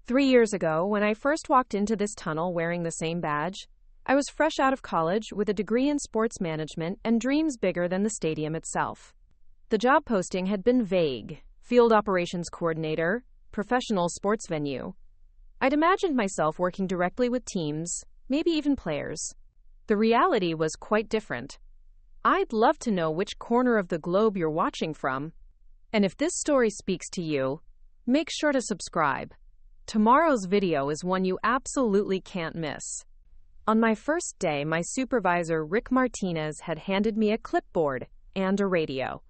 3 years ago, when I first walked into this tunnel wearing the same badge, I was fresh out of college with a degree in sports management and dreams bigger than the stadium itself. The job posting had been vague: field operations coordinator, professional sports venue. I'd imagined myself working directly with teams, maybe even players. The reality was quite different. I'd love to know which corner of the globe you're watching from. And if this story speaks to you, make sure to subscribe. Tomorrow's video is one you absolutely can't miss. On my first day, my supervisor, Rick Martinez, had handed me a clipboard and a radio.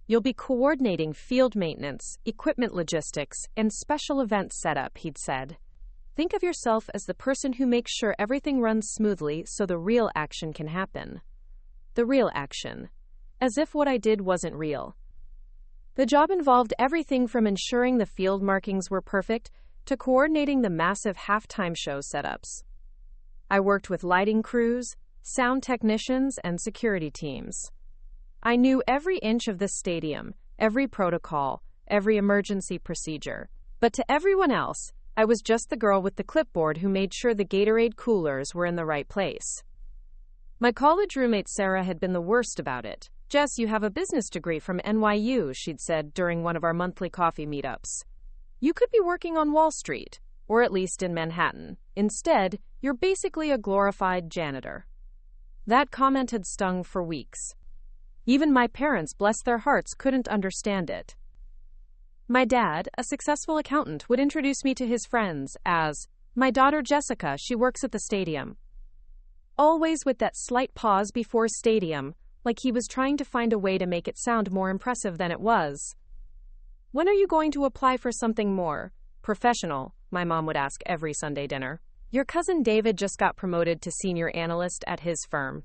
You'll be coordinating field maintenance, equipment logistics, and special event setup, he'd said. Think of yourself as the person who makes sure everything runs smoothly so the real action can happen. The real action. As if what I did wasn't real. The job involved everything from ensuring the field markings were perfect to coordinating the massive halftime show setups. I worked with lighting crews, sound technicians, and security teams. I knew every inch of the stadium, every protocol, every emergency procedure. But to everyone else, I was just the girl with the clipboard who made sure the Gatorade coolers were in the right place. My college roommate Sarah had been the worst about it. "Jess, you have a business degree from NYU," she'd said during one of our monthly coffee meetups. "You could be working on Wall Street, or at least in Manhattan. Instead, you're basically a glorified janitor." That comment had stung for weeks. Even my parents, bless their hearts, couldn't understand it. My dad, a successful accountant, would introduce me to his friends as, "My daughter Jessica, she works at the stadium." Always with that slight pause before stadium, like he was trying to find a way to make it sound more impressive than it was. "When are you going to apply for something more professional?" my mom would ask every Sunday dinner. "Your cousin David just got promoted to senior analyst at his firm."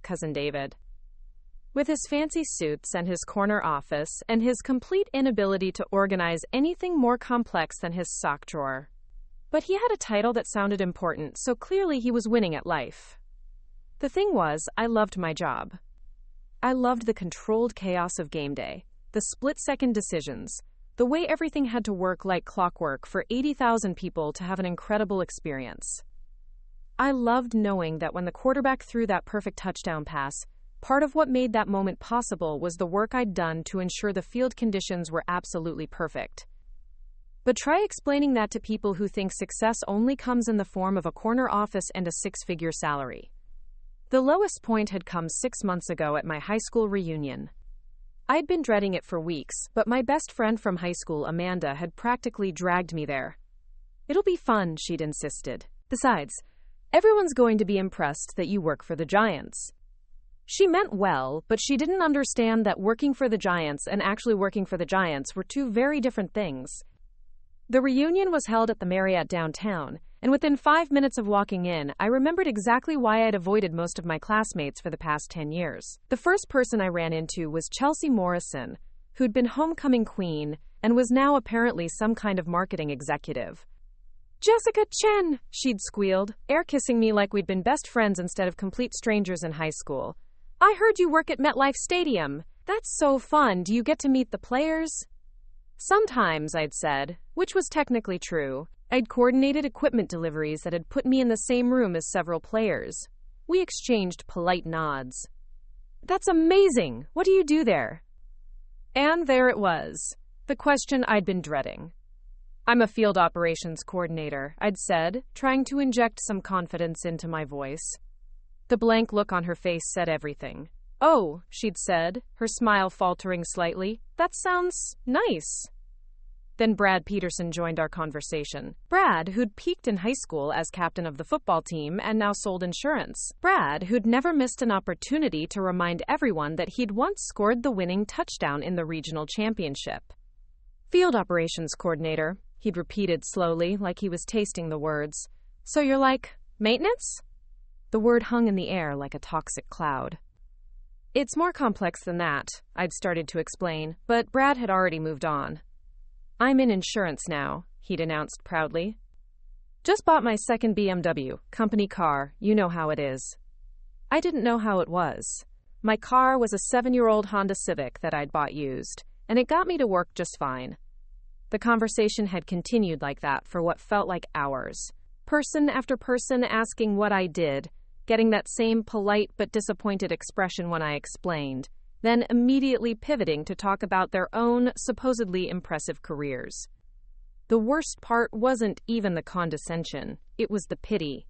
Cousin David. With his fancy suits and his corner office and his complete inability to organize anything more complex than his sock drawer. But he had a title that sounded important, so clearly he was winning at life. The thing was, I loved my job. I loved the controlled chaos of game day, the split-second decisions, the way everything had to work like clockwork for 80,000 people to have an incredible experience. I loved knowing that when the quarterback threw that perfect touchdown pass, part of what made that moment possible was the work I'd done to ensure the field conditions were absolutely perfect. But try explaining that to people who think success only comes in the form of a corner office and a six-figure salary. The lowest point had come 6 months ago at my high school reunion. I'd been dreading it for weeks, but my best friend from high school, Amanda, had practically dragged me there. "It'll be fun," she'd insisted. "Besides, everyone's going to be impressed that you work for the Giants." She meant well, but she didn't understand that working for the Giants and actually working for the Giants were two very different things. The reunion was held at the Marriott downtown, and within 5 minutes of walking in, I remembered exactly why I'd avoided most of my classmates for the past 10 years. The first person I ran into was Chelsea Morrison, who'd been homecoming queen and was now apparently some kind of marketing executive. "Jessica Chen," she'd squealed, air-kissing me like we'd been best friends instead of complete strangers in high school. "I heard you work at MetLife Stadium. That's so fun. Do you get to meet the players?" "Sometimes," I'd said, which was technically true. I'd coordinated equipment deliveries that had put me in the same room as several players. We exchanged polite nods. "That's amazing! What do you do there?" And there it was, the question I'd been dreading. "I'm a field operations coordinator," I'd said, trying to inject some confidence into my voice. The blank look on her face said everything. "Oh," she'd said, her smile faltering slightly. "That sounds nice." Then Brad Peterson joined our conversation. Brad, who'd peaked in high school as captain of the football team and now sold insurance. Brad, who'd never missed an opportunity to remind everyone that he'd once scored the winning touchdown in the regional championship. "Field operations coordinator," he'd repeated slowly, like he was tasting the words. "So you're like, maintenance?" The word hung in the air like a toxic cloud. "It's more complex than that," I'd started to explain, but Brad had already moved on. "I'm in insurance now," he'd announced proudly. "Just bought my second BMW, company car, you know how it is." I didn't know how it was. My car was a 7-year-old Honda Civic that I'd bought used, and it got me to work just fine. The conversation had continued like that for what felt like hours. Person after person asking what I did, getting that same polite but disappointed expression when I explained, then immediately pivoting to talk about their own supposedly impressive careers. The worst part wasn't even the condescension, it was the pity.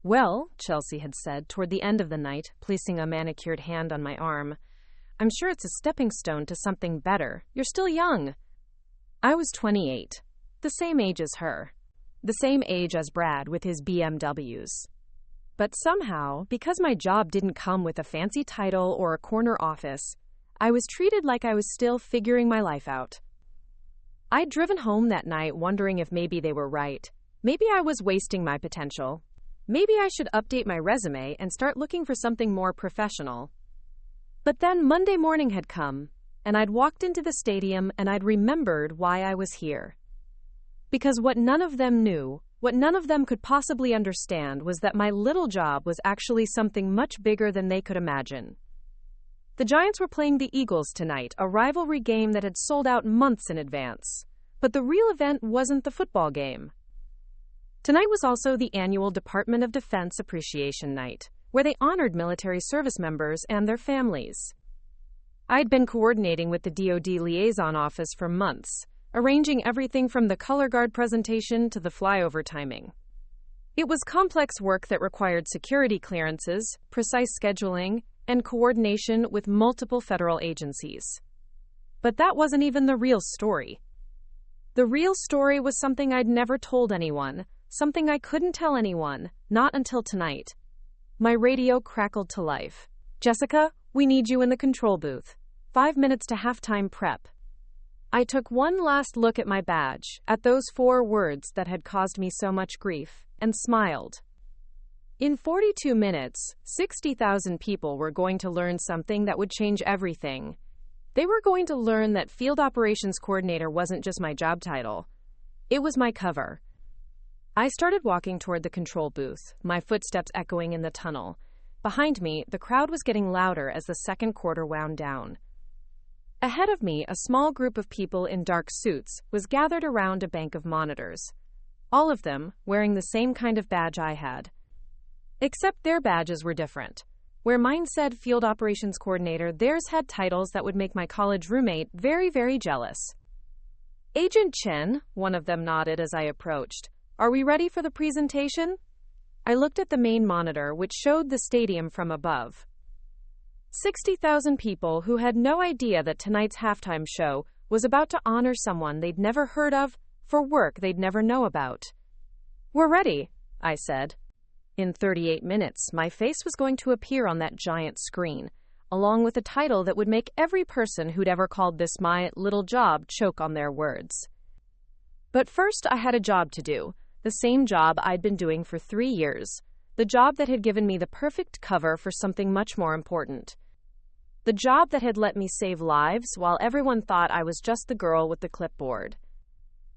"Well," Chelsea had said toward the end of the night, placing a manicured hand on my arm, "I'm sure it's a stepping stone to something better. You're still young." I was 28, the same age as her, the same age as Brad with his BMWs. But somehow, because my job didn't come with a fancy title or a corner office, I was treated like I was still figuring my life out. I'd driven home that night wondering if maybe they were right. Maybe I was wasting my potential. Maybe I should update my resume and start looking for something more professional. But then Monday morning had come, and I'd walked into the stadium and I'd remembered why I was here. Because what none of them knew, what none of them could possibly understand, was that my little job was actually something much bigger than they could imagine. The Giants were playing the Eagles tonight, a rivalry game that had sold out months in advance. But the real event wasn't the football game. Tonight was also the annual Department of Defense Appreciation Night, where they honored military service members and their families. I'd been coordinating with the DoD liaison office for months, arranging everything from the color guard presentation to the flyover timing. It was complex work that required security clearances, precise scheduling, and coordination with multiple federal agencies. But that wasn't even the real story. The real story was something I'd never told anyone, something I couldn't tell anyone, not until tonight. My radio crackled to life. "Jessica, we need you in the control booth. 5 minutes to halftime prep." I took one last look at my badge, at those 4 words that had caused me so much grief, and smiled. In 42 minutes, 60,000 people were going to learn something that would change everything. They were going to learn that Field Operations Coordinator wasn't just my job title. It was my cover. I started walking toward the control booth, my footsteps echoing in the tunnel. Behind me, the crowd was getting louder as the second quarter wound down. Ahead of me, a small group of people in dark suits was gathered around a bank of monitors, all of them wearing the same kind of badge I had. Except their badges were different. Where mine said Field Operations Coordinator, theirs had titles that would make my college roommate very, very jealous. "Agent Chen," one of them nodded as I approached. "Are we ready for the presentation?" I looked at the main monitor, which showed the stadium from above. 60,000 people who had no idea that tonight's halftime show was about to honor someone they'd never heard of for work they'd never know about. "We're ready," I said. In 38 minutes, my face was going to appear on that giant screen, along with a title that would make every person who'd ever called this my little job choke on their words. But first, I had a job to do. The same job I'd been doing for 3 years. The job that had given me the perfect cover for something much more important. The job that had let me save lives while everyone thought I was just the girl with the clipboard.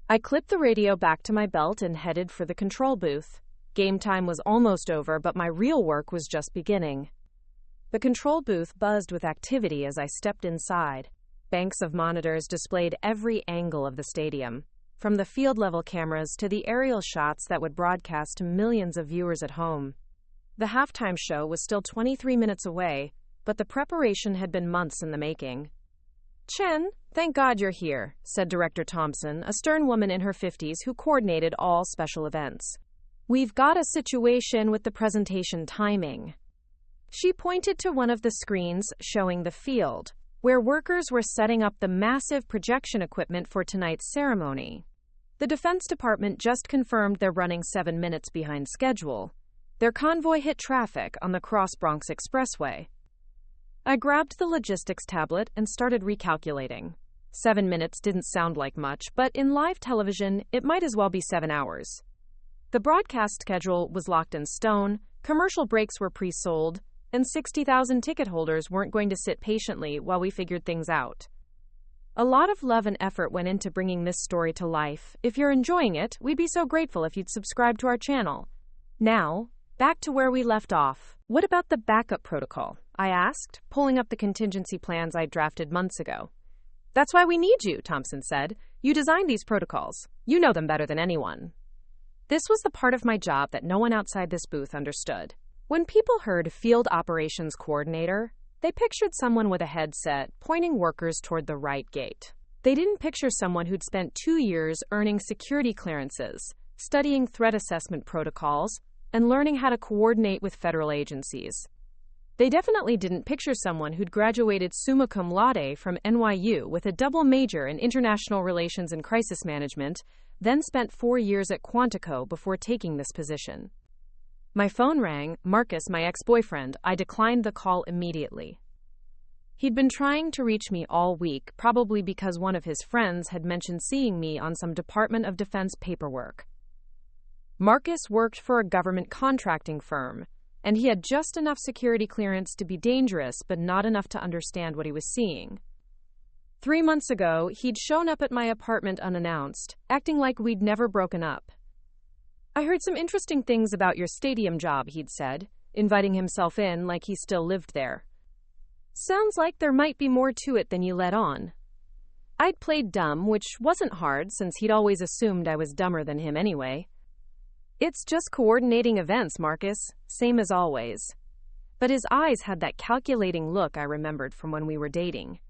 I clipped the radio back to my belt and headed for the control booth. Game time was almost over, but my real work was just beginning. The control booth buzzed with activity as I stepped inside. Banks of monitors displayed every angle of the stadium, from the field-level cameras to the aerial shots that would broadcast to millions of viewers at home. The halftime show was still 23 minutes away, but the preparation had been months in the making. "Chen, thank God you're here," said Director Thompson, a stern woman in her 50s who coordinated all special events. "We've got a situation with the presentation timing." She pointed to one of the screens showing the field, where workers were setting up the massive projection equipment for tonight's ceremony. The Defense Department just confirmed they're running 7 minutes behind schedule. Their convoy hit traffic on the Cross Bronx Expressway. I grabbed the logistics tablet and started recalculating. 7 minutes didn't sound like much, but in live television, it might as well be 7 hours. The broadcast schedule was locked in stone, commercial breaks were pre-sold, and 60,000 ticket holders weren't going to sit patiently while we figured things out. A lot of love and effort went into bringing this story to life. If you're enjoying it, we'd be so grateful if you'd subscribe to our channel. Now, back to where we left off. "What about the backup protocol?" I asked, pulling up the contingency plans I drafted months ago. "That's why we need you," Thompson said. You designed these protocols. You know them better than anyone. This was the part of my job that no one outside this booth understood. When people heard Field Operations Coordinator, they pictured someone with a headset pointing workers toward the right gate. They didn't picture someone who'd spent 2 years earning security clearances, studying threat assessment protocols, and learning how to coordinate with federal agencies. They definitely didn't picture someone who'd graduated summa cum laude from NYU with a double major in international relations and crisis management, then spent 4 years at Quantico before taking this position. My phone rang. Marcus, my ex-boyfriend. I declined the call immediately. He'd been trying to reach me all week, probably because one of his friends had mentioned seeing me on some Department of Defense paperwork. Marcus worked for a government contracting firm, and he had just enough security clearance to be dangerous, but not enough to understand what he was seeing. 3 months ago, he'd shown up at my apartment unannounced, acting like we'd never broken up. I heard some interesting things about your stadium job, he'd said, inviting himself in like he still lived there. Sounds like there might be more to it than you let on. I'd played dumb, which wasn't hard since he'd always assumed I was dumber than him anyway. It's just coordinating events, Marcus, same as always. But his eyes had that calculating look I remembered from when we were dating.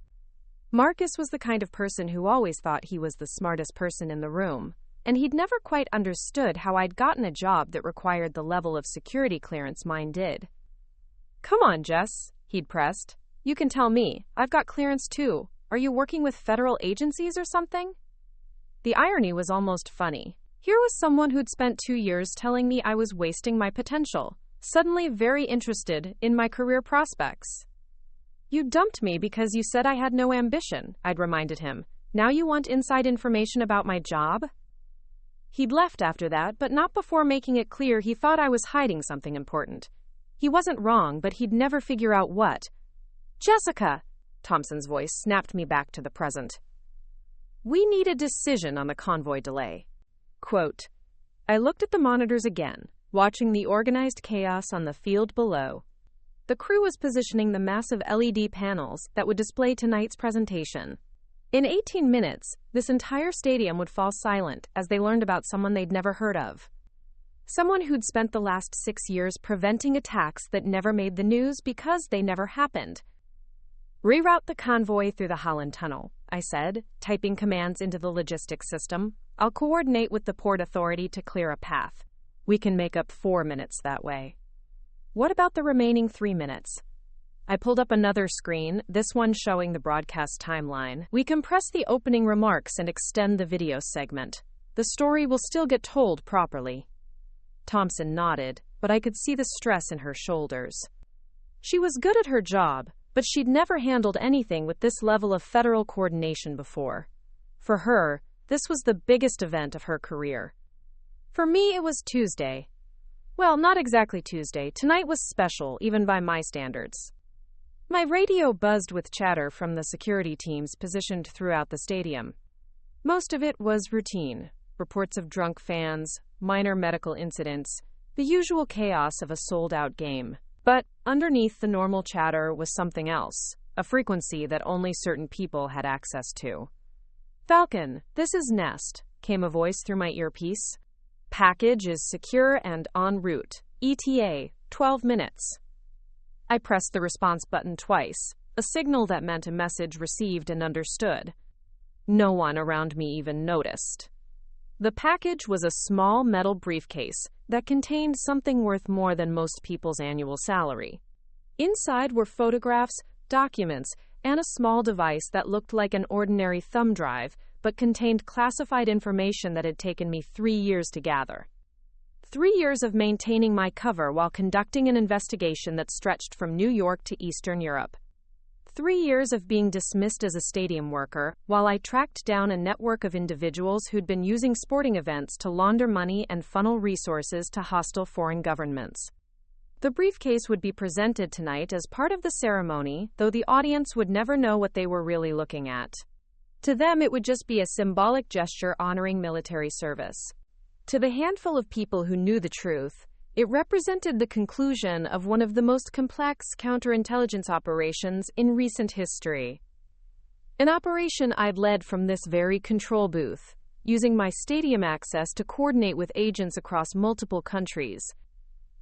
Marcus was the kind of person who always thought he was the smartest person in the room, and he'd never quite understood how I'd gotten a job that required the level of security clearance mine did. Come on, Jess, he'd pressed. You can tell me. I've got clearance too. Are you working with federal agencies or something? The irony was almost funny. Here was someone who'd spent 2 years telling me I was wasting my potential, suddenly very interested in my career prospects. You dumped me because you said I had no ambition, I'd reminded him. Now you want inside information about my job? He'd left after that, but not before making it clear he thought I was hiding something important. He wasn't wrong, but he'd never figure out what. Jessica, Thompson's voice snapped me back to the present. We need a decision on the convoy delay. Quote, I looked at the monitors again, watching the organized chaos on the field below. The crew was positioning the massive LED panels that would display tonight's presentation. In 18 minutes, this entire stadium would fall silent as they learned about someone they'd never heard of. Someone who'd spent the last 6 years preventing attacks that never made the news because they never happened. Reroute the convoy through the Holland Tunnel, I said, typing commands into the logistics system. I'll coordinate with the Port Authority to clear a path. We can make up 4 minutes that way. What about the remaining 3 minutes? I pulled up another screen, this one showing the broadcast timeline. We compress the opening remarks and extend the video segment. The story will still get told properly. Thompson nodded, but I could see the stress in her shoulders. She was good at her job, but she'd never handled anything with this level of federal coordination before. For her, this was the biggest event of her career. For me, it was Tuesday. Well, not exactly Tuesday. Tonight was special, even by my standards. My radio buzzed with chatter from the security teams positioned throughout the stadium. Most of it was routine. Reports of drunk fans, minor medical incidents, the usual chaos of a sold-out game. But underneath the normal chatter was something else, a frequency that only certain people had access to. Falcon, this is Nest, came a voice through my earpiece. Package is secure and en route. ETA, 12 minutes. I pressed the response button twice, a signal that meant a message received and understood. No one around me even noticed. The package was a small metal briefcase that contained something worth more than most people's annual salary. Inside were photographs, documents, and a small device that looked like an ordinary thumb drive, but contained classified information that had taken me 3 years to gather. 3 years of maintaining my cover while conducting an investigation that stretched from New York to Eastern Europe. 3 years of being dismissed as a stadium worker, while I tracked down a network of individuals who'd been using sporting events to launder money and funnel resources to hostile foreign governments. The briefcase would be presented tonight as part of the ceremony, though the audience would never know what they were really looking at. To them, it would just be a symbolic gesture honoring military service. To the handful of people who knew the truth, it represented the conclusion of one of the most complex counterintelligence operations in recent history. An operation I'd led from this very control booth, using my stadium access to coordinate with agents across multiple countries.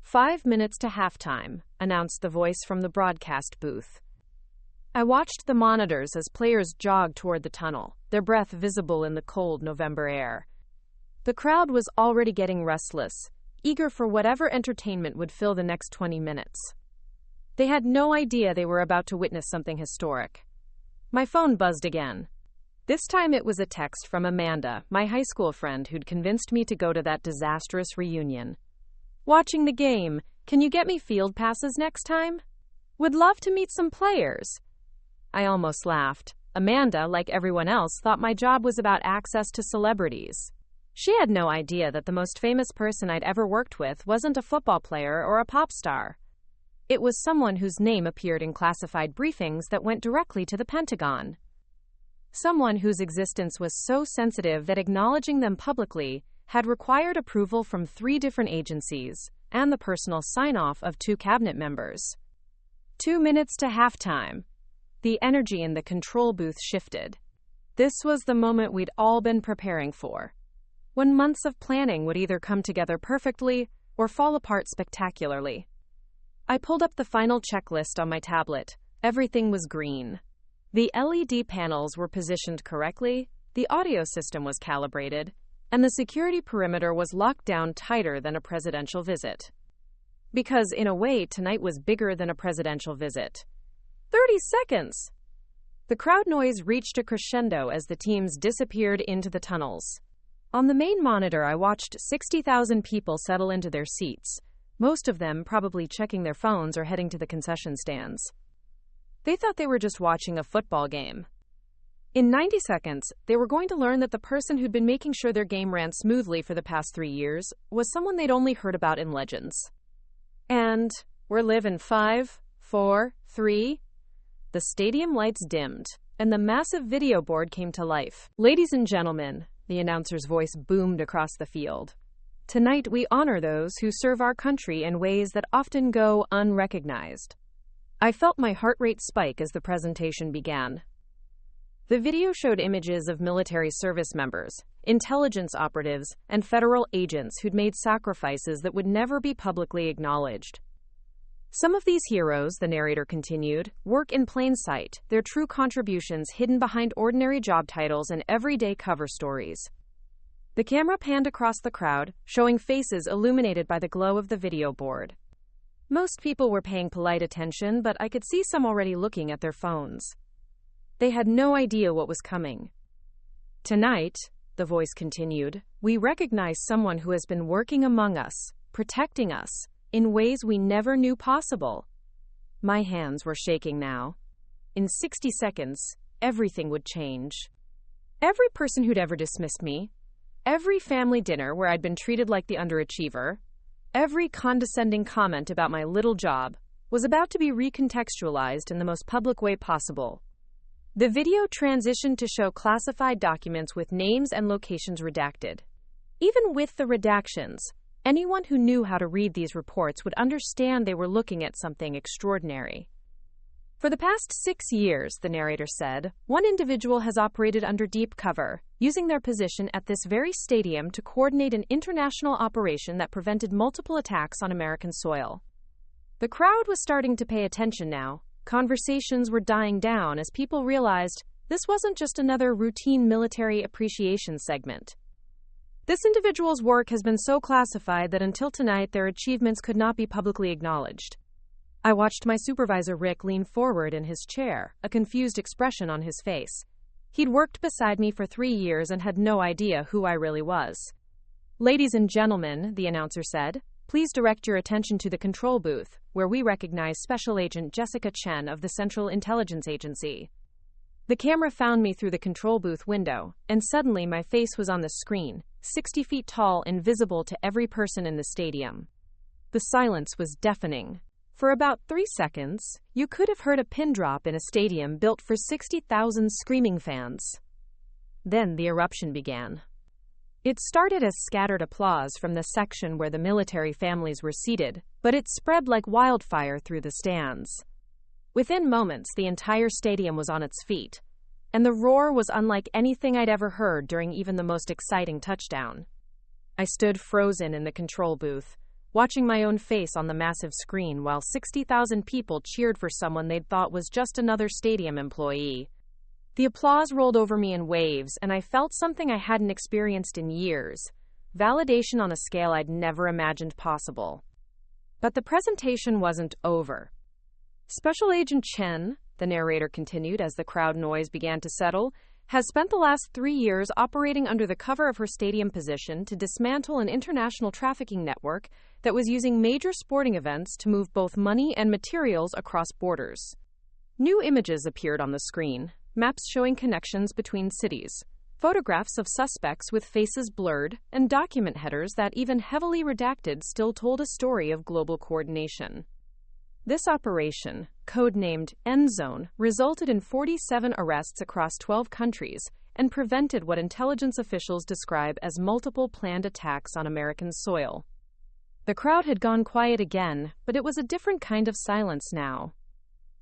5 minutes to halftime, announced the voice from the broadcast booth. I watched the monitors as players jogged toward the tunnel, their breath visible in the cold November air. The crowd was already getting restless, eager for whatever entertainment would fill the next 20 minutes. They had no idea they were about to witness something historic. My phone buzzed again. This time it was a text from Amanda, my high school friend who'd convinced me to go to that disastrous reunion. Watching the game, can you get me field passes next time? Would love to meet some players. I almost laughed. Amanda, like everyone else, thought my job was about access to celebrities. She had no idea that the most famous person I'd ever worked with wasn't a football player or a pop star. It was someone whose name appeared in classified briefings that went directly to the Pentagon. Someone whose existence was so sensitive that acknowledging them publicly had required approval from 3 different agencies and the personal sign-off of 2 cabinet members. 2 minutes to halftime. The energy in the control booth shifted. This was the moment we'd all been preparing for, when months of planning would either come together perfectly or fall apart spectacularly. I pulled up the final checklist on my tablet. Everything was green. The LED panels were positioned correctly, the audio system was calibrated, and the security perimeter was locked down tighter than a presidential visit. Because, in a way, tonight was bigger than a presidential visit. 30 seconds! The crowd noise reached a crescendo as the teams disappeared into the tunnels. On the main monitor, I watched 60,000 people settle into their seats, most of them probably checking their phones or heading to the concession stands. They thought they were just watching a football game. In 90 seconds, they were going to learn that the person who'd been making sure their game ran smoothly for the past 3 years was someone they'd only heard about in legends. And we're live in 5, 4, 3. The stadium lights dimmed, and the massive video board came to life. Ladies and gentlemen, the announcer's voice boomed across the field. Tonight we honor those who serve our country in ways that often go unrecognized. I felt my heart rate spike as the presentation began. The video showed images of military service members, intelligence operatives, and federal agents who'd made sacrifices that would never be publicly acknowledged. Some of these heroes, the narrator continued, work in plain sight, their true contributions hidden behind ordinary job titles and everyday cover stories. The camera panned across the crowd, showing faces illuminated by the glow of the video board. Most people were paying polite attention, but I could see some already looking at their phones. They had no idea what was coming. Tonight, the voice continued, we recognize someone who has been working among us, protecting us, in ways we never knew possible. My hands were shaking now. In 60 seconds, everything would change. Every person who'd ever dismissed me, every family dinner where I'd been treated like the underachiever, every condescending comment about my little job, was about to be recontextualized in the most public way possible. The video transitioned to show classified documents with names and locations redacted. Even with the redactions, anyone who knew how to read these reports would understand they were looking at something extraordinary. For the past 6 years, the narrator said, one individual has operated under deep cover, using their position at this very stadium to coordinate an international operation that prevented multiple attacks on American soil. The crowd was starting to pay attention now. Conversations were dying down as people realized this wasn't just another routine military appreciation segment. This individual's work has been so classified that until tonight their achievements could not be publicly acknowledged. I watched my supervisor Rick lean forward in his chair, a confused expression on his face. He'd worked beside me for 3 years and had no idea who I really was. Ladies and gentlemen, the announcer said, please direct your attention to the control booth, where we recognize Special Agent Jessica Chen of the Central Intelligence Agency. The camera found me through the control booth window, and suddenly my face was on the screen, 60 feet tall and visible to every person in the stadium. The silence was deafening. For about 3 seconds, you could have heard a pin drop in a stadium built for 60,000 screaming fans. Then the eruption began. It started as scattered applause from the section where the military families were seated, but it spread like wildfire through the stands. Within moments, the entire stadium was on its feet. and the roar was unlike anything I'd ever heard during even the most exciting touchdown. I stood frozen in the control booth, watching my own face on the massive screen while 60,000 people cheered for someone they'd thought was just another stadium employee. The applause rolled over me in waves, and I felt something I hadn't experienced in years, validation on a scale I'd never imagined possible. But the presentation wasn't over. Special Agent Chen, the narrator continued as the crowd noise began to settle, has spent the last 3 years operating under the cover of her stadium position to dismantle an international trafficking network that was using major sporting events to move both money and materials across borders. New images appeared on the screen, maps showing connections between cities, photographs of suspects with faces blurred, and document headers that, even heavily redacted, still told a story of global coordination. This operation, codenamed End Zone, resulted in 47 arrests across 12 countries and prevented what intelligence officials describe as multiple planned attacks on American soil. The crowd had gone quiet again, but it was a different kind of silence now.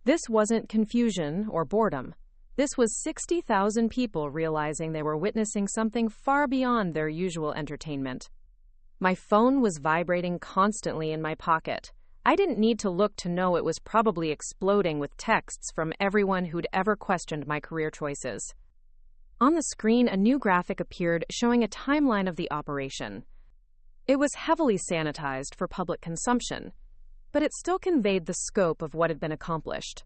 This wasn't confusion or boredom. This was 60,000 people realizing they were witnessing something far beyond their usual entertainment. My phone was vibrating constantly in my pocket. I didn't need to look to know it was probably exploding with texts from everyone who'd ever questioned my career choices. On the screen, a new graphic appeared showing a timeline of the operation. It was heavily sanitized for public consumption, but it still conveyed the scope of what had been accomplished.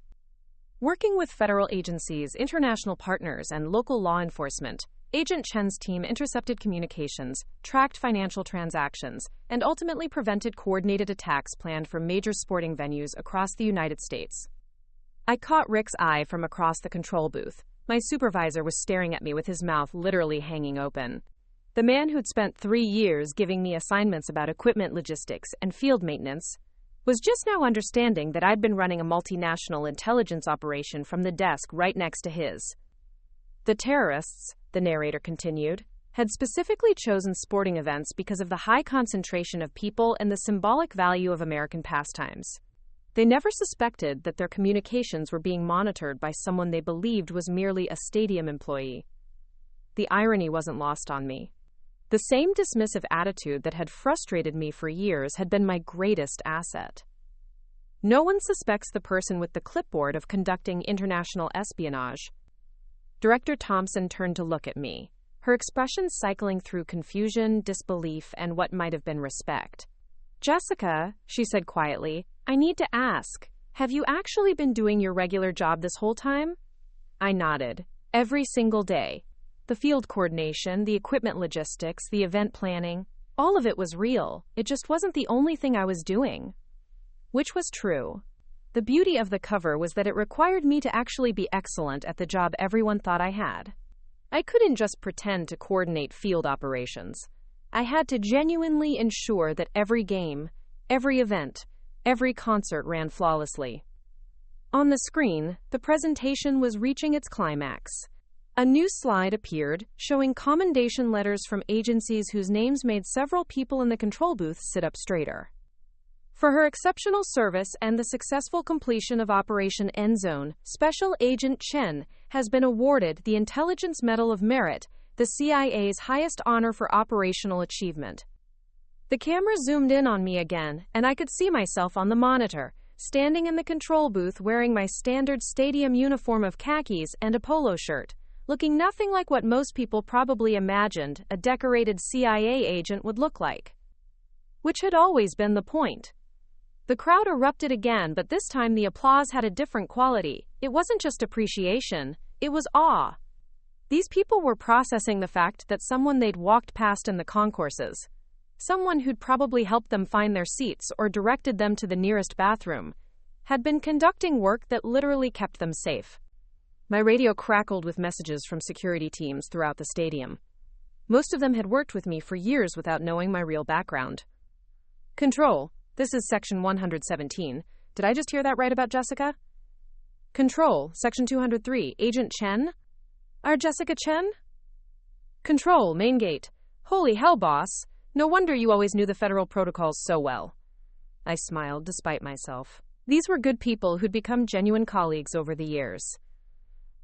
Working with federal agencies, international partners, and local law enforcement, Agent Chen's team intercepted communications, tracked financial transactions, and ultimately prevented coordinated attacks planned for major sporting venues across the United States. I caught Rick's eye from across the control booth. My supervisor was staring at me with his mouth literally hanging open. The man who'd spent 3 years giving me assignments about equipment logistics and field maintenance was just now understanding that I'd been running a multinational intelligence operation from the desk right next to his. The terrorists, the narrator continued, had specifically chosen sporting events because of the high concentration of people and the symbolic value of American pastimes. They never suspected that their communications were being monitored by someone they believed was merely a stadium employee. The irony wasn't lost on me. The same dismissive attitude that had frustrated me for years had been my greatest asset. No one suspects the person with the clipboard of conducting international espionage. Director Thompson turned to look at me, her expression cycling through confusion, disbelief, and what might have been respect. "Jessica," she said quietly, "I need to ask, have you actually been doing your regular job this whole time?" I nodded. Every single day. The field coordination, the equipment logistics, the event planning, all of it was real. It just wasn't the only thing I was doing. Which was true. The beauty of the cover was that it required me to actually be excellent at the job everyone thought I had. I couldn't just pretend to coordinate field operations. I had to genuinely ensure that every game, every event, every concert ran flawlessly. On the screen, the presentation was reaching its climax. A new slide appeared, showing commendation letters from agencies whose names made several people in the control booth sit up straighter. For her exceptional service and the successful completion of Operation End Zone, Special Agent Chen has been awarded the Intelligence Medal of Merit, the CIA's highest honor for operational achievement. The camera zoomed in on me again, and I could see myself on the monitor, standing in the control booth wearing my standard stadium uniform of khakis and a polo shirt, looking nothing like what most people probably imagined a decorated CIA agent would look like. Which had always been the point. The crowd erupted again, but this time the applause had a different quality. It wasn't just appreciation, it was awe. These people were processing the fact that someone they'd walked past in the concourses, someone who'd probably helped them find their seats or directed them to the nearest bathroom, had been conducting work that literally kept them safe. My radio crackled with messages from security teams throughout the stadium. Most of them had worked with me for years without knowing my real background. "Control, this is Section 117. Did I just hear that right about Jessica?" "Control, Section 203. Agent Chen? Our Jessica Chen?" "Control, main gate. Holy hell, boss. No wonder you always knew the federal protocols so well." I smiled despite myself. These were good people who'd become genuine colleagues over the years.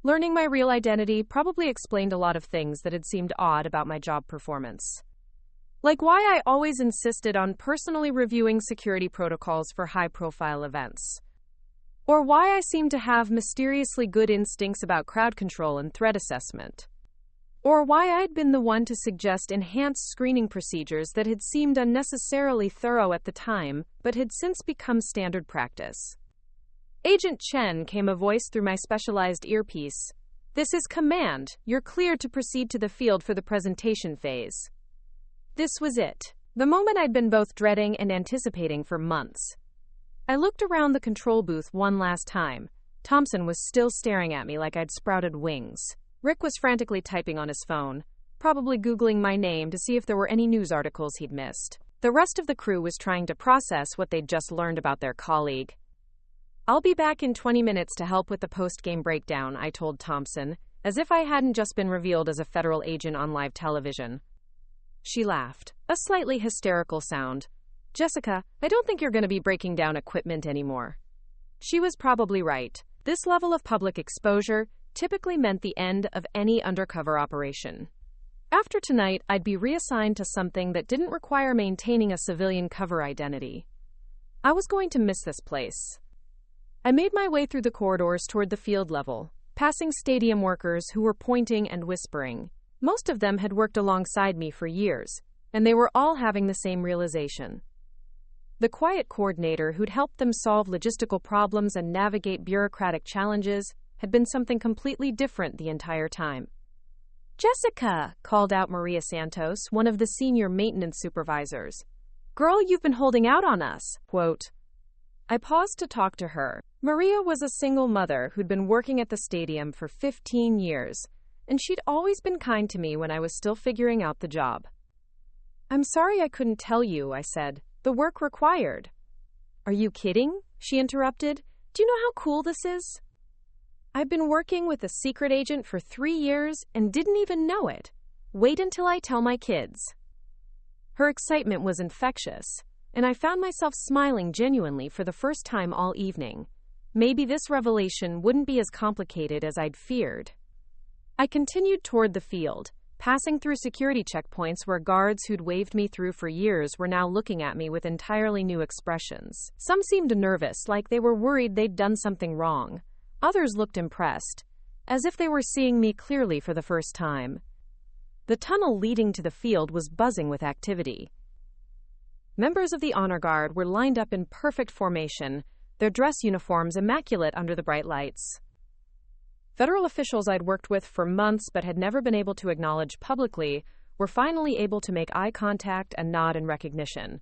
Learning my real identity probably explained a lot of things that had seemed odd about my job performance. Like why I always insisted on personally reviewing security protocols for high-profile events. Or why I seemed to have mysteriously good instincts about crowd control and threat assessment. Or why I'd been the one to suggest enhanced screening procedures that had seemed unnecessarily thorough at the time, but had since become standard practice. Agent Chen, came a voice through my specialized earpiece. This is command. You're cleared to proceed to the field for the presentation phase. This was it. The moment I'd been both dreading and anticipating for months. I looked around the control booth one last time. Thompson was still staring at me like I'd sprouted wings. Rick was frantically typing on his phone, probably Googling my name to see if there were any news articles he'd missed. The rest of the crew was trying to process what they'd just learned about their colleague. I'll be back in 20 minutes to help with the post-game breakdown, I told Thompson, as if I hadn't just been revealed as a federal agent on live television. She laughed, a slightly hysterical sound. Jessica, I don't think you're going to be breaking down equipment anymore. She was probably right. This level of public exposure typically meant the end of any undercover operation. After tonight, I'd be reassigned to something that didn't require maintaining a civilian cover identity. I was going to miss this place. I made my way through the corridors toward the field level, passing stadium workers who were pointing and whispering. Most of them had worked alongside me for years, and they were all having the same realization. The quiet coordinator who'd helped them solve logistical problems and navigate bureaucratic challenges had been something completely different the entire time. Jessica, called out Maria Santos, one of the senior maintenance supervisors. Girl, you've been holding out on us. Quote. I paused to talk to her. Maria was a single mother who'd been working at the stadium for 15 years, and she'd always been kind to me when I was still figuring out the job. I'm sorry I couldn't tell you, I said. The work required. Are you kidding? She interrupted. Do you know how cool this is? I've been working with a secret agent for 3 years and didn't even know it. Wait until I tell my kids. Her excitement was infectious, and I found myself smiling genuinely for the first time all evening. Maybe this revelation wouldn't be as complicated as I'd feared. I continued toward the field, passing through security checkpoints where guards who'd waved me through for years were now looking at me with entirely new expressions. Some seemed nervous, like they were worried they'd done something wrong. Others looked impressed, as if they were seeing me clearly for the first time. The tunnel leading to the field was buzzing with activity. Members of the Honor Guard were lined up in perfect formation, their dress uniforms immaculate under the bright lights. Federal officials I'd worked with for months but had never been able to acknowledge publicly were finally able to make eye contact and nod in recognition.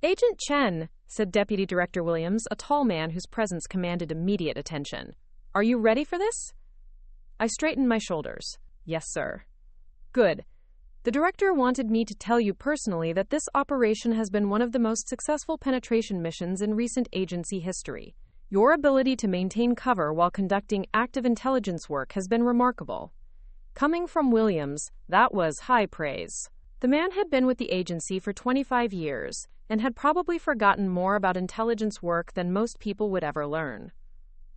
Agent Chen, said Deputy Director Williams, a tall man whose presence commanded immediate attention. Are you ready for this? I straightened my shoulders. Yes, sir. Good. The director wanted me to tell you personally that this operation has been one of the most successful penetration missions in recent agency history. Your ability to maintain cover while conducting active intelligence work has been remarkable. Coming from Williams, that was high praise. The man had been with the agency for 25 years and had probably forgotten more about intelligence work than most people would ever learn.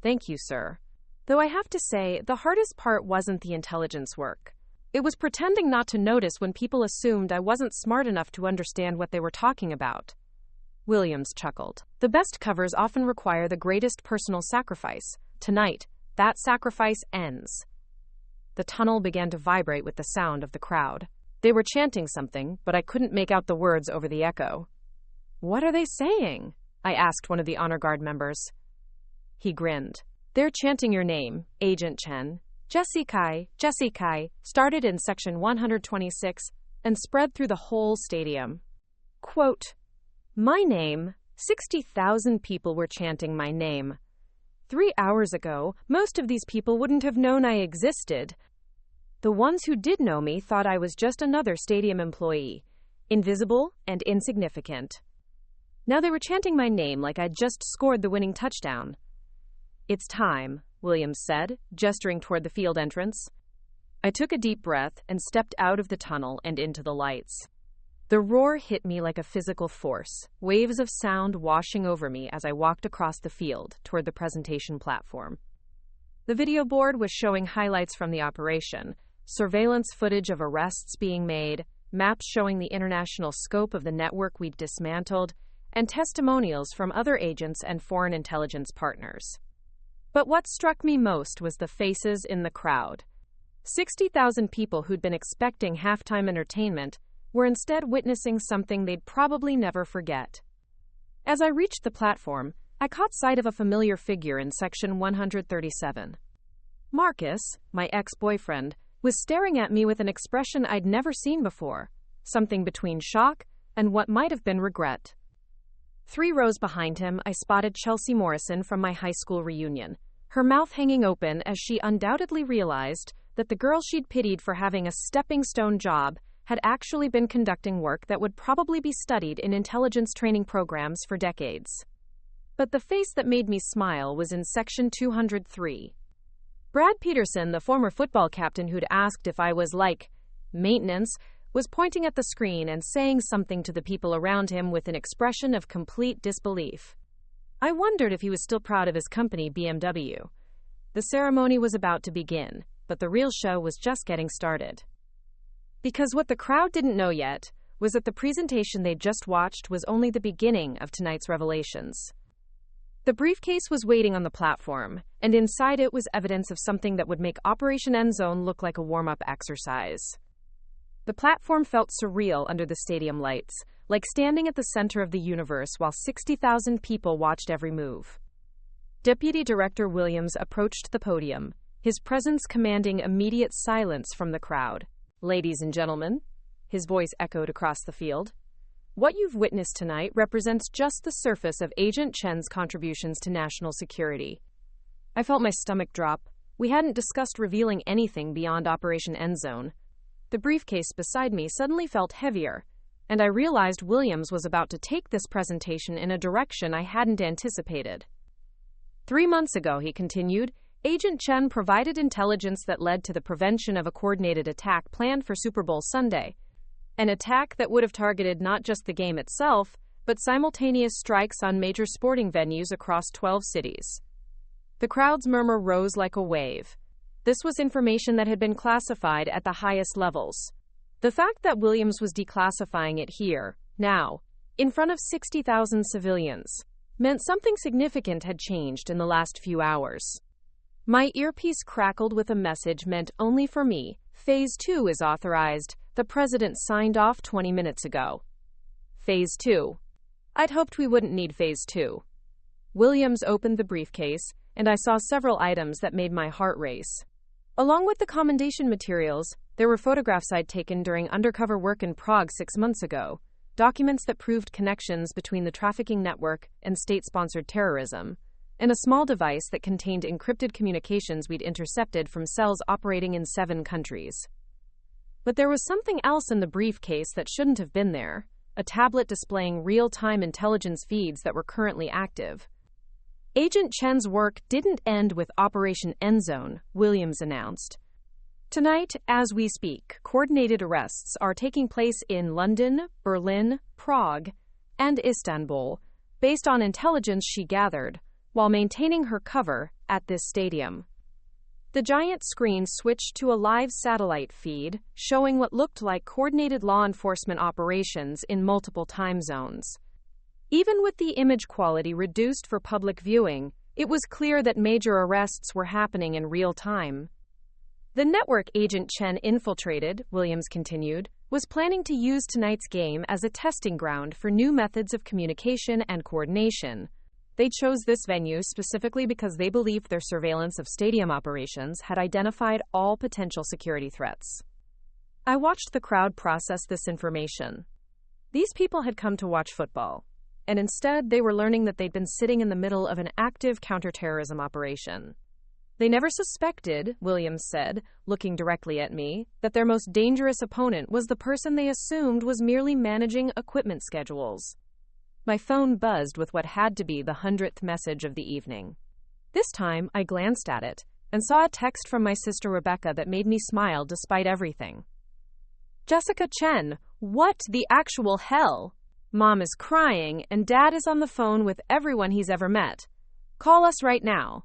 Thank you, sir. Though I have to say, the hardest part wasn't the intelligence work. It was pretending not to notice when people assumed I wasn't smart enough to understand what they were talking about. Williams chuckled. The best covers often require the greatest personal sacrifice. Tonight, that sacrifice ends. The tunnel began to vibrate with the sound of the crowd. They were chanting something, but I couldn't make out the words over the echo. What are they saying? I asked one of the Honor Guard members. He grinned. They're chanting your name, Agent Chen. Jessica started in section 126 and spread through the whole stadium. Quote, my name. 60,000 people were chanting my name. 3 hours ago, most of these people wouldn't have known I existed. The ones who did know me thought I was just another stadium employee, invisible and insignificant. Now they were chanting my name like I'd just scored the winning touchdown. It's time, Williams said, gesturing toward the field entrance. I took a deep breath and stepped out of the tunnel and into the lights. The roar hit me like a physical force, waves of sound washing over me as I walked across the field toward the presentation platform. The video board was showing highlights from the operation, surveillance footage of arrests being made, maps showing the international scope of the network we'd dismantled, and testimonials from other agents and foreign intelligence partners. But what struck me most was the faces in the crowd. 60,000 people who'd been expecting halftime entertainment were instead witnessing something they'd probably never forget. As I reached the platform, I caught sight of a familiar figure in section 137. Marcus, my ex-boyfriend, was staring at me with an expression I'd never seen before, something between shock and what might have been regret. 3 rows behind him, I spotted Chelsea Morrison from my high school reunion, her mouth hanging open as she undoubtedly realized that the girl she'd pitied for having a stepping-stone job had actually been conducting work that would probably be studied in intelligence training programs for decades. But the face that made me smile was in section 203. Brad Peterson, the former football captain who'd asked if I was like maintenance, was pointing at the screen and saying something to the people around him with an expression of complete disbelief. I wondered if he was still proud of his company, BMW. The ceremony was about to begin, but the real show was just getting started. Because what the crowd didn't know yet was that the presentation they'd just watched was only the beginning of tonight's revelations. The briefcase was waiting on the platform, and inside it was evidence of something that would make Operation Endzone look like a warm-up exercise. The platform felt surreal under the stadium lights, like standing at the center of the universe while 60,000 people watched every move. Deputy Director Williams approached the podium, his presence commanding immediate silence from the crowd. "Ladies and gentlemen," his voice echoed across the field, "what you've witnessed tonight represents just the surface of Agent Chen's contributions to national security." I felt my stomach drop. We hadn't discussed revealing anything beyond Operation Endzone. The briefcase beside me suddenly felt heavier, and I realized Williams was about to take this presentation in a direction I hadn't anticipated. 3 months ago, he continued, Agent Chen provided intelligence that led to the prevention of a coordinated attack planned for Super Bowl Sunday. An attack that would have targeted not just the game itself, but simultaneous strikes on major sporting venues across 12 cities. The crowd's murmur rose like a wave. This was information that had been classified at the highest levels. The fact that Williams was declassifying it here, now, in front of 60,000 civilians, meant something significant had changed in the last few hours. My earpiece crackled with a message meant only for me. Phase 2 is authorized. The president signed off 20 minutes ago. Phase 2. I'd hoped we wouldn't need Phase 2. Williams opened the briefcase, and I saw several items that made my heart race. Along with the commendation materials, there were photographs I'd taken during undercover work in Prague 6 months ago, documents that proved connections between the trafficking network and state-sponsored terrorism, and a small device that contained encrypted communications we'd intercepted from cells operating in 7 countries. But there was something else in the briefcase that shouldn't have been there, a tablet displaying real-time intelligence feeds that were currently active. Agent Chen's work didn't end with Operation Endzone, Williams announced. Tonight, as we speak, coordinated arrests are taking place in London, Berlin, Prague, and Istanbul, based on intelligence she gathered, while maintaining her cover at this stadium. The giant screen switched to a live satellite feed, showing what looked like coordinated law enforcement operations in multiple time zones. Even with the image quality reduced for public viewing, it was clear that major arrests were happening in real time. The network Agent Chen infiltrated, Williams continued, was planning to use tonight's game as a testing ground for new methods of communication and coordination. They chose this venue specifically because they believed their surveillance of stadium operations had identified all potential security threats. I watched the crowd process this information. These people had come to watch football, and instead they were learning that they'd been sitting in the middle of an active counterterrorism operation. They never suspected, Williams said, looking directly at me, that their most dangerous opponent was the person they assumed was merely managing equipment schedules. My phone buzzed with what had to be the 100th message of the evening. This time, I glanced at it and saw a text from my sister Rebecca that made me smile despite everything. Jessica Chen, what the actual hell? Mom is crying and Dad is on the phone with everyone he's ever met. Call us right now.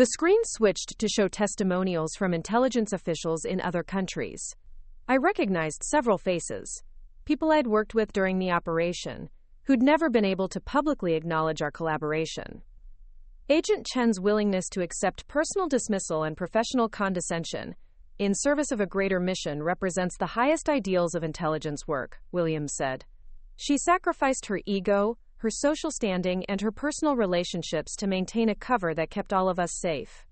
The screen switched to show testimonials from intelligence officials in other countries. I recognized several faces, people I'd worked with during the operation, who'd never been able to publicly acknowledge our collaboration. Agent Chen's willingness to accept personal dismissal and professional condescension in service of a greater mission represents the highest ideals of intelligence work, Williams said. She sacrificed her ego, her social standing, and her personal relationships to maintain a cover that kept all of us safe.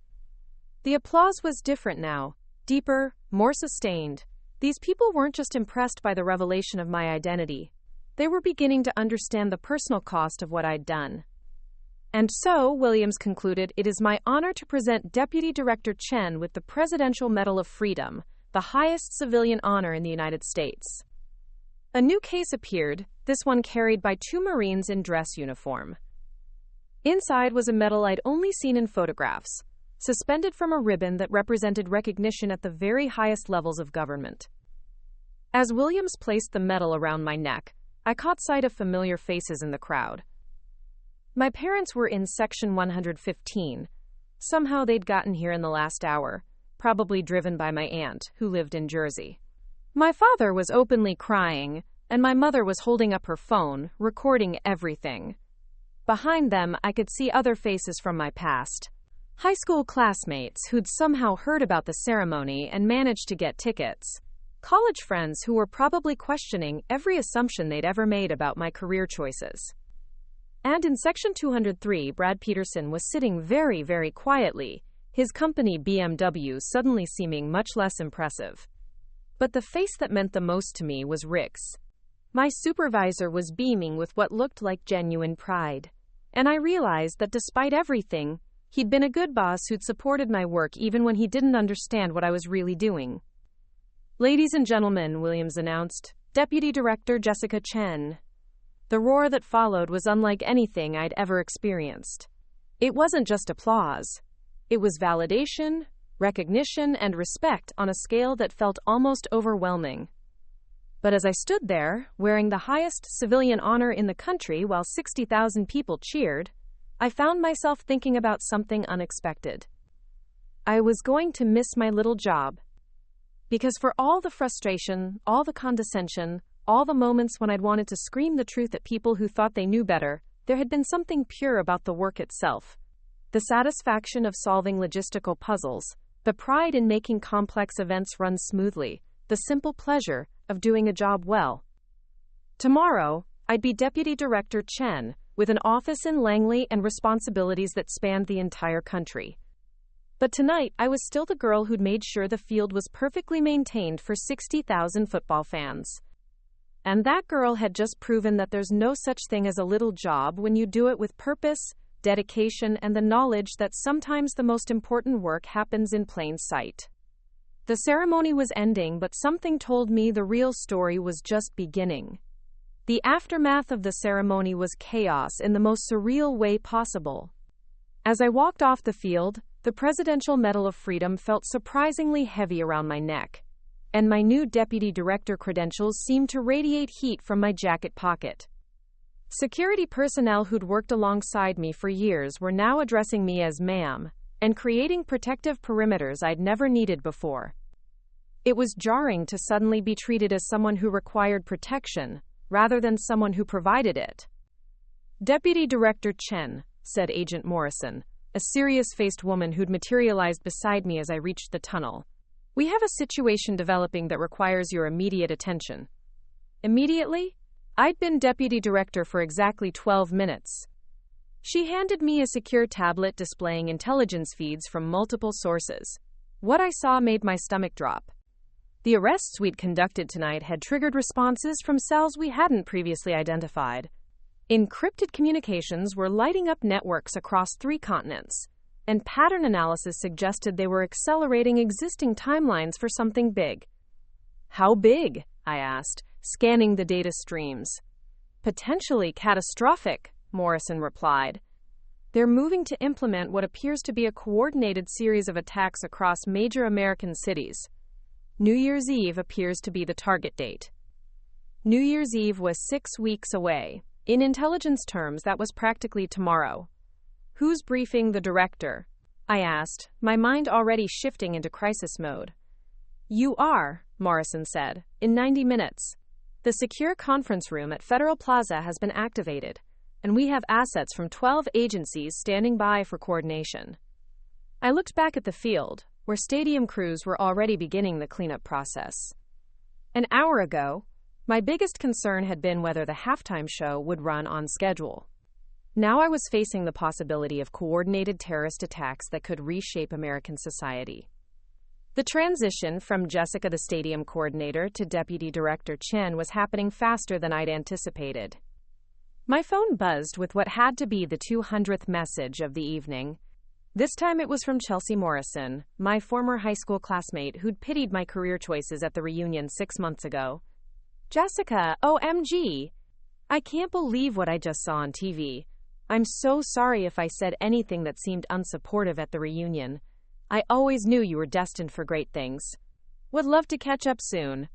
The applause was different now, deeper, more sustained. These people weren't just impressed by the revelation of my identity. They were beginning to understand the personal cost of what I'd done. And so, Williams concluded, it is my honor to present Deputy Director Chen with the Presidential Medal of Freedom, the highest civilian honor in the United States. A new case appeared, this one carried by two Marines in dress uniform. Inside was a medal I'd only seen in photographs, suspended from a ribbon that represented recognition at the very highest levels of government. As Williams placed the medal around my neck, I caught sight of familiar faces in the crowd. My parents were in Section 115. Somehow they'd gotten here in the last hour, probably driven by my aunt, who lived in Jersey. My father was openly crying, and my mother was holding up her phone, recording everything. Behind them, I could see other faces from my past. High school classmates who'd somehow heard about the ceremony and managed to get tickets. College friends who were probably questioning every assumption they'd ever made about my career choices. And in Section 203, Brad Peterson was sitting very, very quietly, his company BMW suddenly seeming much less impressive. But the face that meant the most to me was Rick's. My supervisor was beaming with what looked like genuine pride. And I realized that despite everything, he'd been a good boss who'd supported my work even when he didn't understand what I was really doing. "Ladies and gentlemen," Williams announced, "Deputy Director Jessica Chen." The roar that followed was unlike anything I'd ever experienced. It wasn't just applause. It was validation, recognition, and respect on a scale that felt almost overwhelming. But as I stood there, wearing the highest civilian honor in the country while 60,000 people cheered, I found myself thinking about something unexpected. I was going to miss my little job. Because for all the frustration, all the condescension, all the moments when I'd wanted to scream the truth at people who thought they knew better, there had been something pure about the work itself. The satisfaction of solving logistical puzzles, the pride in making complex events run smoothly, the simple pleasure of doing a job well. Tomorrow, I'd be Deputy Director Chen, with an office in Langley and responsibilities that spanned the entire country. But tonight, I was still the girl who'd made sure the field was perfectly maintained for 60,000 football fans. And that girl had just proven that there's no such thing as a little job when you do it with purpose, dedication, and the knowledge that sometimes the most important work happens in plain sight. The ceremony was ending, but something told me the real story was just beginning. The aftermath of the ceremony was chaos in the most surreal way possible. As I walked off the field, the Presidential Medal of Freedom felt surprisingly heavy around my neck, and my new deputy director credentials seemed to radiate heat from my jacket pocket. Security personnel who'd worked alongside me for years were now addressing me as ma'am, and creating protective perimeters I'd never needed before. It was jarring to suddenly be treated as someone who required protection, rather than someone who provided it. "Deputy Director Chen," said Agent Morrison, a serious-faced woman who'd materialized beside me as I reached the tunnel. "We have a situation developing that requires your immediate attention." Immediately? I'd been deputy director for exactly 12 minutes. She handed me a secure tablet displaying intelligence feeds from multiple sources. What I saw made my stomach drop. The arrests we'd conducted tonight had triggered responses from cells we hadn't previously identified. Encrypted communications were lighting up networks across 3 continents, and pattern analysis suggested they were accelerating existing timelines for something big. "How big?" I asked, scanning the data streams. "Potentially catastrophic," Morrison replied. "They're moving to implement what appears to be a coordinated series of attacks across major American cities. New Year's Eve appears to be the target date." New Year's Eve was 6 weeks away. In intelligence terms, that was practically tomorrow. "Who's briefing the director?" I asked, my mind already shifting into crisis mode. You are, Morrison said, in 90 minutes. The secure conference room at Federal Plaza has been activated, and we have assets from 12 agencies standing by for coordination. I looked back at the field, where stadium crews were already beginning the cleanup process. An hour ago, my biggest concern had been whether the halftime show would run on schedule. Now I was facing the possibility of coordinated terrorist attacks that could reshape American society. The transition from Jessica, the stadium coordinator, to Deputy Director Chen was happening faster than I'd anticipated. My phone buzzed with what had to be the 200th message of the evening. This time it was from Chelsea Morrison, my former high school classmate who'd pitied my career choices at the reunion 6 months ago. Jessica, OMG! I can't believe what I just saw on TV. I'm so sorry if I said anything that seemed unsupportive at the reunion. I always knew you were destined for great things. Would love to catch up soon.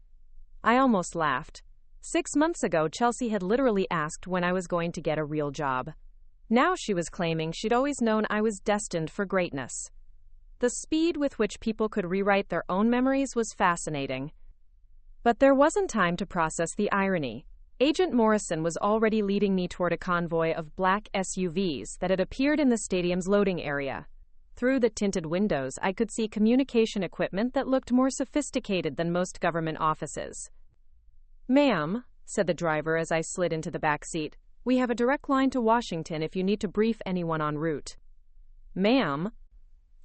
I almost laughed. 6 months ago, Chelsea had literally asked when I was going to get a real job. Now she was claiming she'd always known I was destined for greatness. The speed with which people could rewrite their own memories was fascinating. But there wasn't time to process the irony. Agent Morrison was already leading me toward a convoy of black SUVs that had appeared in the stadium's loading area. Through the tinted windows, I could see communication equipment that looked more sophisticated than most government offices. Ma'am, said the driver as I slid into the back seat, we have a direct line to Washington if you need to brief anyone en route. Ma'am?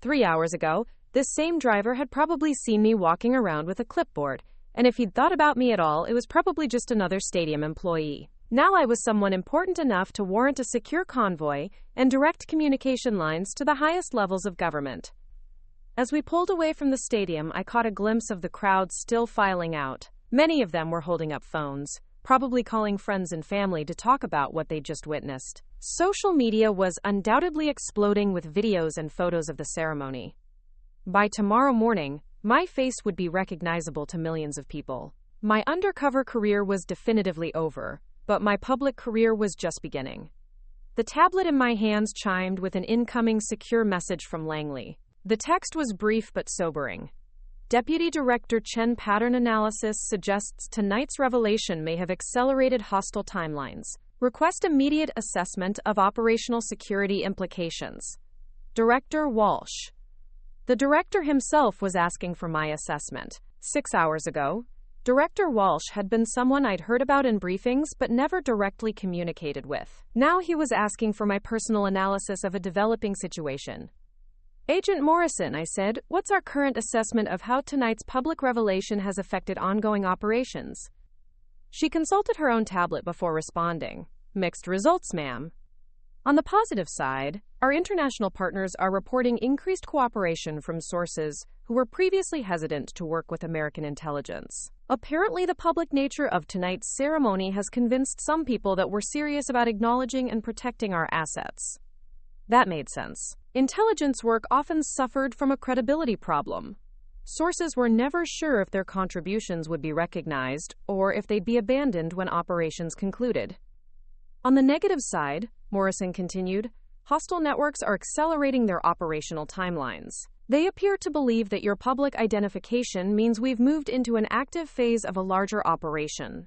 3 hours ago, this same driver had probably seen me walking around with a clipboard, and if he'd thought about me at all, it was probably just another stadium employee. Now I was someone important enough to warrant a secure convoy and direct communication lines to the highest levels of government. As we pulled away from the stadium, I caught a glimpse of the crowd still filing out. Many of them were holding up phones, probably calling friends and family to talk about what they'd just witnessed. Social media was undoubtedly exploding with videos and photos of the ceremony. By tomorrow morning, my face would be recognizable to millions of people. My undercover career was definitively over, but my public career was just beginning. The tablet in my hands chimed with an incoming secure message from Langley. The text was brief but sobering. Deputy Director Chen, pattern analysis suggests tonight's revelation may have accelerated hostile timelines. Request immediate assessment of operational security implications. Director Walsh. The director himself was asking for my assessment. 6 hours ago, Director Walsh had been someone I'd heard about in briefings but never directly communicated with. Now he was asking for my personal analysis of a developing situation. Agent Morrison, I said, what's our current assessment of how tonight's public revelation has affected ongoing operations? She consulted her own tablet before responding. Mixed results, ma'am. On the positive side, our international partners are reporting increased cooperation from sources who were previously hesitant to work with American intelligence. Apparently, the public nature of tonight's ceremony has convinced some people that we're serious about acknowledging and protecting our assets. That made sense. Intelligence work often suffered from a credibility problem. Sources were never sure if their contributions would be recognized or if they'd be abandoned when operations concluded. On the negative side, Morrison continued, hostile networks are accelerating their operational timelines. They appear to believe that your public identification means we've moved into an active phase of a larger operation.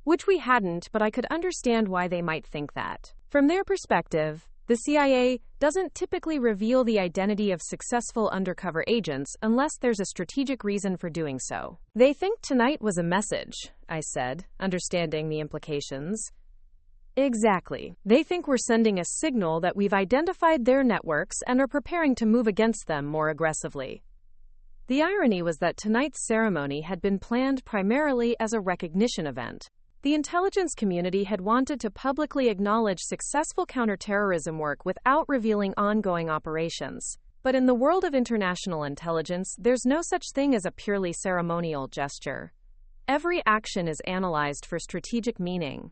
Which we hadn't, but I could understand why they might think that. From their perspective, the CIA doesn't typically reveal the identity of successful undercover agents unless there's a strategic reason for doing so. They think tonight was a message, I said, understanding the implications. Exactly. They think we're sending a signal that we've identified their networks and are preparing to move against them more aggressively. The irony was that tonight's ceremony had been planned primarily as a recognition event. The intelligence community had wanted to publicly acknowledge successful counterterrorism work without revealing ongoing operations. But in the world of international intelligence, there's no such thing as a purely ceremonial gesture. Every action is analyzed for strategic meaning.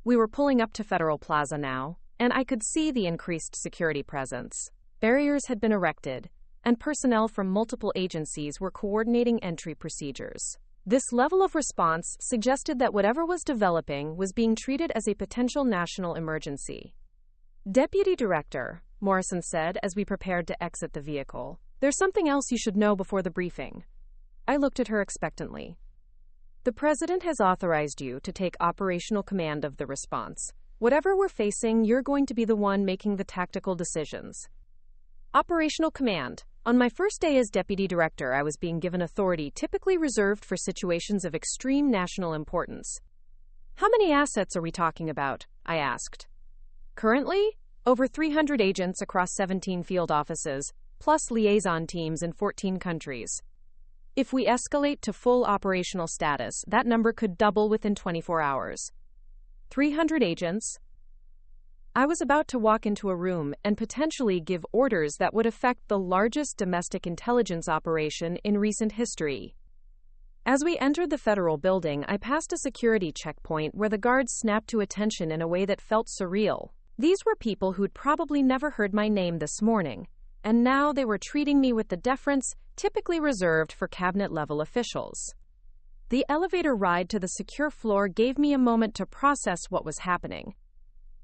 We were pulling up to Federal Plaza now, and I could see the increased security presence. Barriers had been erected, and personnel from multiple agencies were coordinating entry procedures. This level of response suggested that whatever was developing was being treated as a potential national emergency. Deputy Director, Morrison said as we prepared to exit the vehicle. There's something else you should know before the briefing. I looked at her expectantly. The president has authorized you to take operational command of the response. Whatever we're facing, you're going to be the one making the tactical decisions. Operational command. On my first day as deputy director, I was being given authority typically reserved for situations of extreme national importance. How many assets are we talking about? I asked. Currently, over 300 agents across 17 field offices, plus liaison teams in 14 countries. If we escalate to full operational status, that number could double within 24 hours. 300 agents. I was about to walk into a room and potentially give orders that would affect the largest domestic intelligence operation in recent history. As we entered the federal building, I passed a security checkpoint where the guards snapped to attention in a way that felt surreal. These were people who'd probably never heard my name this morning, and now they were treating me with the deference typically reserved for cabinet-level officials. The elevator ride to the secure floor gave me a moment to process what was happening.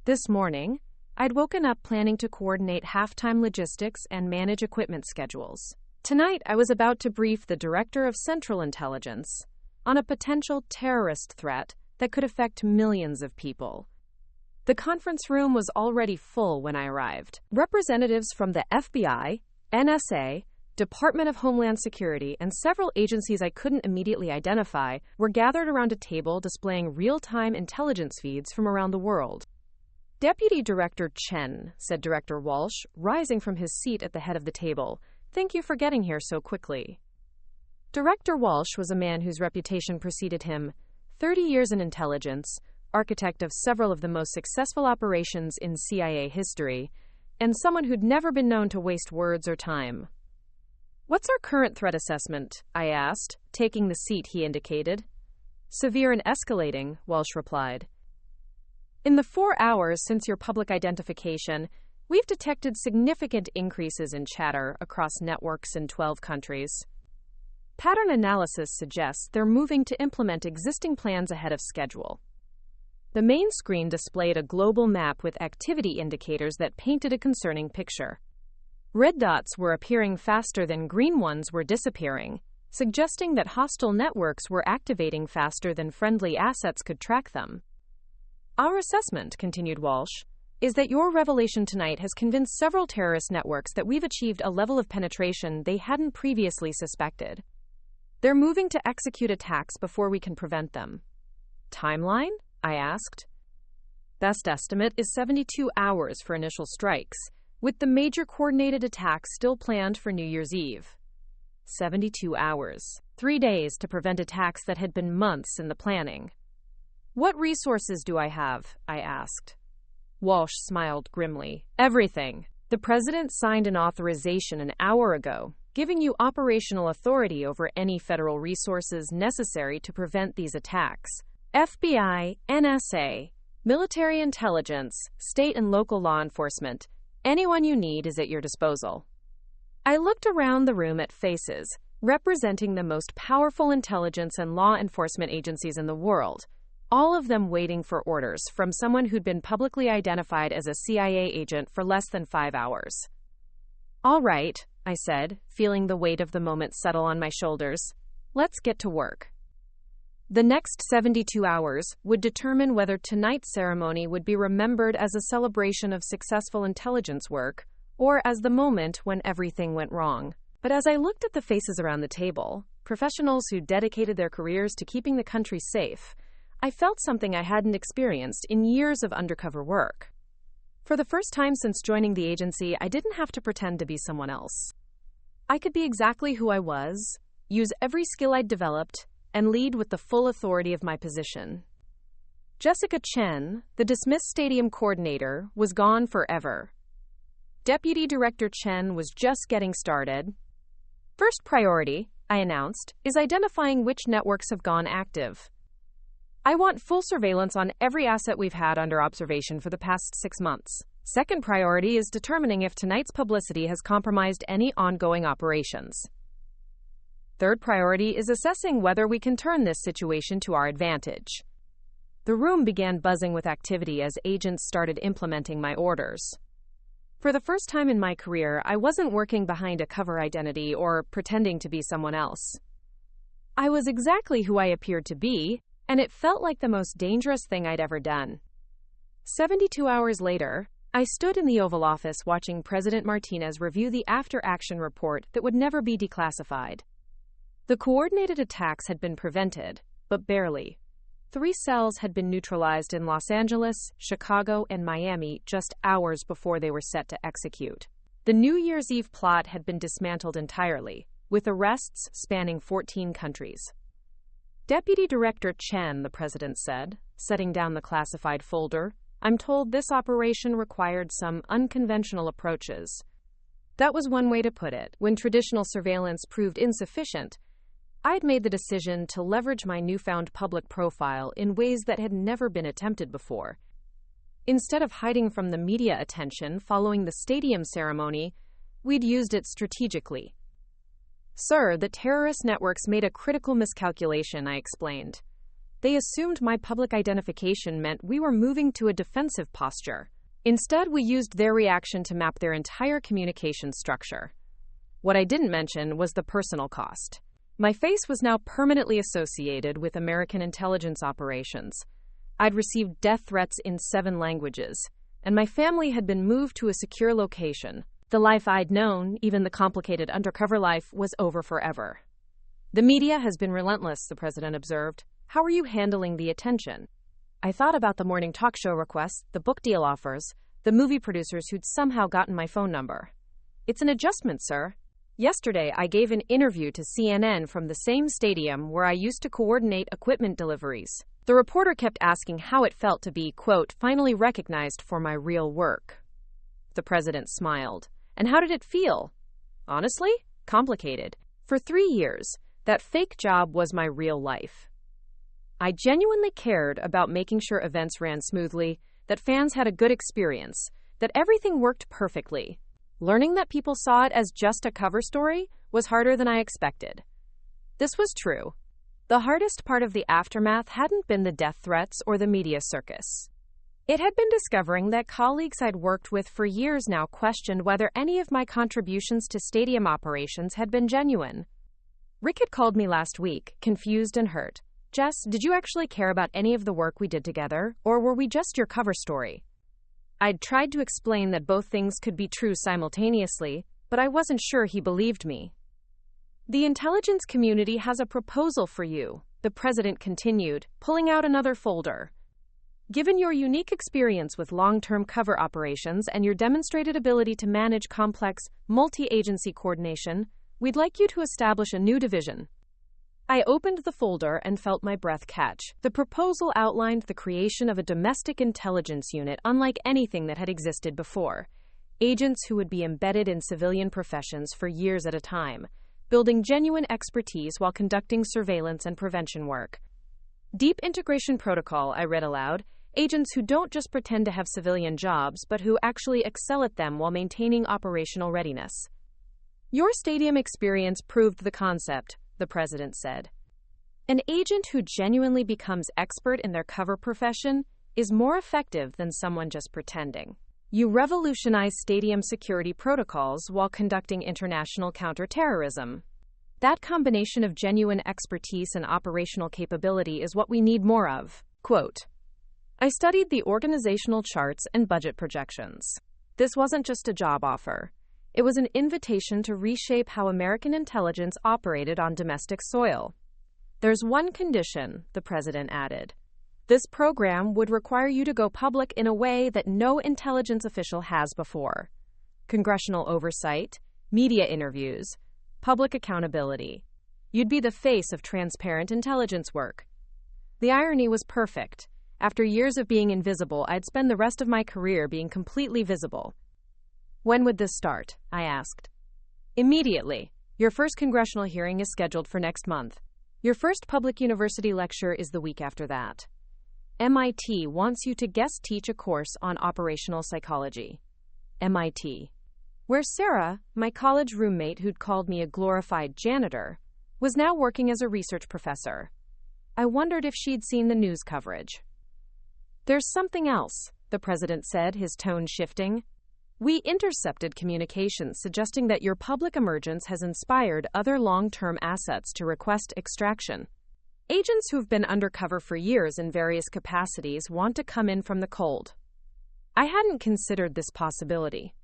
This morning, I'd woken up planning to coordinate halftime logistics and manage equipment schedules. Tonight, I was about to brief the Director of Central Intelligence on a potential terrorist threat that could affect millions of people. The conference room was already full when I arrived. Representatives from the FBI, NSA, Department of Homeland Security, and several agencies I couldn't immediately identify were gathered around a table displaying real-time intelligence feeds from around the world. Deputy Director Chen, said Director Walsh, rising from his seat at the head of the table. Thank you for getting here so quickly. Director Walsh was a man whose reputation preceded him. 30 years in intelligence, architect of several of the most successful operations in CIA history, and someone who'd never been known to waste words or time. What's our current threat assessment? I asked, taking the seat he indicated. Severe and escalating, Walsh replied. In the 4 hours since your public identification, we've detected significant increases in chatter across networks in 12 countries. Pattern analysis suggests they're moving to implement existing plans ahead of schedule. The main screen displayed a global map with activity indicators that painted a concerning picture. Red dots were appearing faster than green ones were disappearing, suggesting that hostile networks were activating faster than friendly assets could track them. Our assessment, continued Walsh, is that your revelation tonight has convinced several terrorist networks that we've achieved a level of penetration they hadn't previously suspected. They're moving to execute attacks before we can prevent them. Timeline? I asked. Best estimate is 72 hours for initial strikes, with the major coordinated attacks still planned for New Year's Eve. 72 hours. 3 days to prevent attacks that had been months in the planning. What resources do I have? I asked. Walsh smiled grimly. Everything. The president signed an authorization an hour ago, giving you operational authority over any federal resources necessary to prevent these attacks. FBI, NSA, military intelligence, state and local law enforcement. Anyone you need is at your disposal. I looked around the room at faces, representing the most powerful intelligence and law enforcement agencies in the world, all of them waiting for orders from someone who'd been publicly identified as a CIA agent for less than 5 hours. All right, I said, feeling the weight of the moment settle on my shoulders. Let's get to work. The next 72 hours would determine whether tonight's ceremony would be remembered as a celebration of successful intelligence work or as the moment when everything went wrong. But as I looked at the faces around the table, professionals who dedicated their careers to keeping the country safe, I felt something I hadn't experienced in years of undercover work. For the first time since joining the agency, I didn't have to pretend to be someone else. I could be exactly who I was, use every skill I'd developed, and lead with the full authority of my position. Jessica Chen, the dismissed stadium coordinator, was gone forever. Deputy Director Chen was just getting started. First priority, I announced, is identifying which networks have gone active. I want full surveillance on every asset we've had under observation for the past 6 months. Second priority is determining if tonight's publicity has compromised any ongoing operations. Third priority is assessing whether we can turn this situation to our advantage. The room began buzzing with activity as agents started implementing my orders. For the first time in my career, I wasn't working behind a cover identity or pretending to be someone else. I was exactly who I appeared to be, and it felt like the most dangerous thing I'd ever done. 72 hours later, I stood in the Oval Office watching President Martinez review the after-action report that would never be declassified. The coordinated attacks had been prevented, but barely. 3 cells had been neutralized in Los Angeles, Chicago, and Miami just hours before they were set to execute. The New Year's Eve plot had been dismantled entirely, with arrests spanning 14 countries. Deputy Director Chen, the president said, setting down the classified folder, "I'm told this operation required some unconventional approaches." That was one way to put it. When traditional surveillance proved insufficient, I'd made the decision to leverage my newfound public profile in ways that had never been attempted before. Instead of hiding from the media attention following the stadium ceremony, we'd used it strategically. "Sir, the terrorist networks made a critical miscalculation," I explained. "They assumed my public identification meant we were moving to a defensive posture. Instead, we used their reaction to map their entire communication structure. What I didn't mention was the personal cost. My face was now permanently associated with American intelligence operations. I'd received death threats in 7 languages, and my family had been moved to a secure location. The life I'd known, even the complicated undercover life, was over forever." "The media has been relentless," the president observed. "How are you handling the attention?" I thought about the morning talk show requests, the book deal offers, the movie producers who'd somehow gotten my phone number. "It's an adjustment, sir. Yesterday, I gave an interview to CNN from the same stadium where I used to coordinate equipment deliveries. The reporter kept asking how it felt to be, quote, finally recognized for my real work." The president smiled. "And how did it feel?" "Honestly, complicated. For 3 years, that fake job was my real life. I genuinely cared about making sure events ran smoothly, that fans had a good experience, that everything worked perfectly. Learning that people saw it as just a cover story was harder than I expected." This was true. The hardest part of the aftermath hadn't been the death threats or the media circus. It had been discovering that colleagues I'd worked with for years now questioned whether any of my contributions to stadium operations had been genuine. Rick had called me last week, confused and hurt. "Jess, did you actually care about any of the work we did together, or were we just your cover story?" I'd tried to explain that both things could be true simultaneously, but I wasn't sure he believed me. "The intelligence community has a proposal for you," the president continued, pulling out another folder. "Given your unique experience with long-term cover operations and your demonstrated ability to manage complex, multi-agency coordination, we'd like you to establish a new division." I opened the folder and felt my breath catch. The proposal outlined the creation of a domestic intelligence unit unlike anything that had existed before. Agents who would be embedded in civilian professions for years at a time, building genuine expertise while conducting surveillance and prevention work. "Deep integration protocol," I read aloud. "Agents who don't just pretend to have civilian jobs, but who actually excel at them while maintaining operational readiness." "Your stadium experience proved the concept," the president said. "An agent who genuinely becomes expert in their cover profession is more effective than someone just pretending. You revolutionize stadium security protocols while conducting international counterterrorism. That combination of genuine expertise and operational capability is what we need more of." Quote, I studied the organizational charts and budget projections. This wasn't just a job offer. It was an invitation to reshape how American intelligence operated on domestic soil. "There's one condition," the president added. "This program would require you to go public in a way that no intelligence official has before. Congressional oversight, media interviews, public accountability. You'd be the face of transparent intelligence work." The irony was perfect. After years of being invisible, I'd spend the rest of my career being completely visible. "When would this start?" I asked. "Immediately. Your first congressional hearing is scheduled for next month. Your first public university lecture is the week after that. MIT wants you to guest teach a course on operational psychology." MIT. Where Sarah, my college roommate who'd called me a glorified janitor, was now working as a research professor. I wondered if she'd seen the news coverage. "There's something else," the president said, his tone shifting. We intercepted communications suggesting that your public emergence has inspired other long-term assets to request extraction. Agents who've been undercover for years in various capacities want to come in from the cold. I hadn't considered this possibility.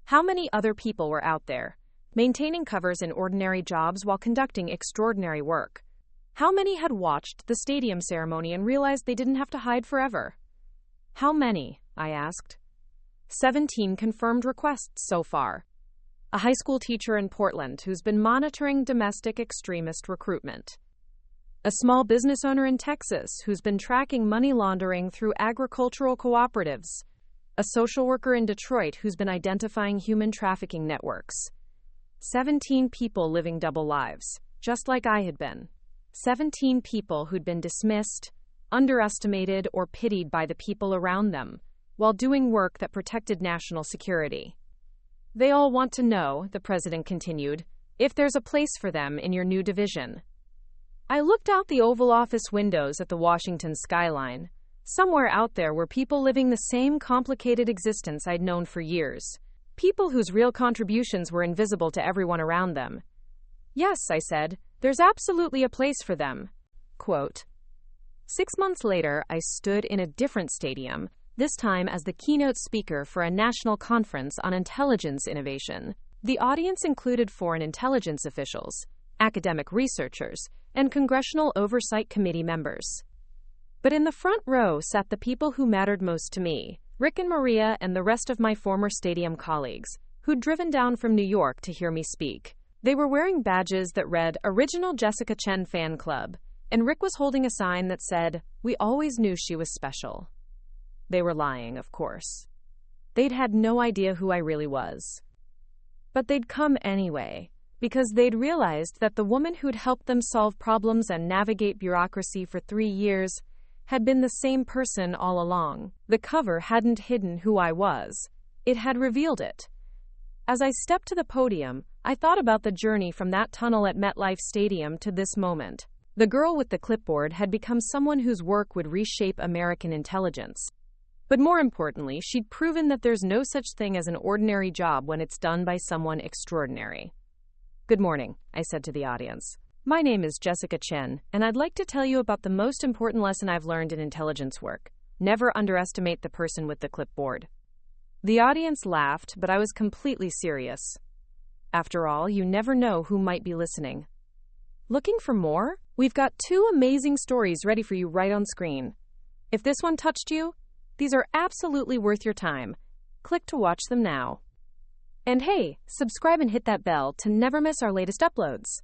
How many other people were out there, maintaining covers in ordinary jobs while conducting extraordinary work? How many had watched the stadium ceremony and realized they didn't have to hide forever? How many? I asked. 17 confirmed requests so far. A high school teacher in Portland who's been monitoring domestic extremist recruitment. A small business owner in Texas who's been tracking money laundering through agricultural cooperatives. A social worker in Detroit who's been identifying human trafficking networks. 17 people living double lives, just like I had been. 17 people who'd been dismissed, underestimated, or pitied by the people around them, while doing work that protected national security. They all want to know, the president continued, if there's a place for them in your new division. I looked out the Oval Office windows at the Washington skyline. Somewhere out there were people living the same complicated existence I'd known for years. People whose real contributions were invisible to everyone around them. Yes, I said, there's absolutely a place for them. Quote, 6 months later, I stood in a different stadium, this time as the keynote speaker for a national conference on intelligence innovation. The audience included foreign intelligence officials, academic researchers, and Congressional Oversight Committee members. But in the front row sat the people who mattered most to me, Rick and Maria and the rest of my former stadium colleagues, who'd driven down from New York to hear me speak. They were wearing badges that read, Original Jessica Chen Fan Club, and Rick was holding a sign that said, We always knew she was special. They were lying, of course. They'd had no idea who I really was. But they'd come anyway, because they'd realized that the woman who'd helped them solve problems and navigate bureaucracy for 3 years had been the same person all along. The cover hadn't hidden who I was. It had revealed it. As I stepped to the podium, I thought about the journey from that tunnel at MetLife Stadium to this moment. The girl with the clipboard had become someone whose work would reshape American intelligence. But more importantly, she'd proven that there's no such thing as an ordinary job when it's done by someone extraordinary. Good morning, I said to the audience. My name is Jessica Chen, and I'd like to tell you about the most important lesson I've learned in intelligence work. Never underestimate the person with the clipboard. The audience laughed, but I was completely serious. After all, you never know who might be listening. Looking for more? We've got 2 amazing stories ready for you right on screen. If this one touched you, these are absolutely worth your time. Click to watch them now. And hey, subscribe and hit that bell to never miss our latest uploads.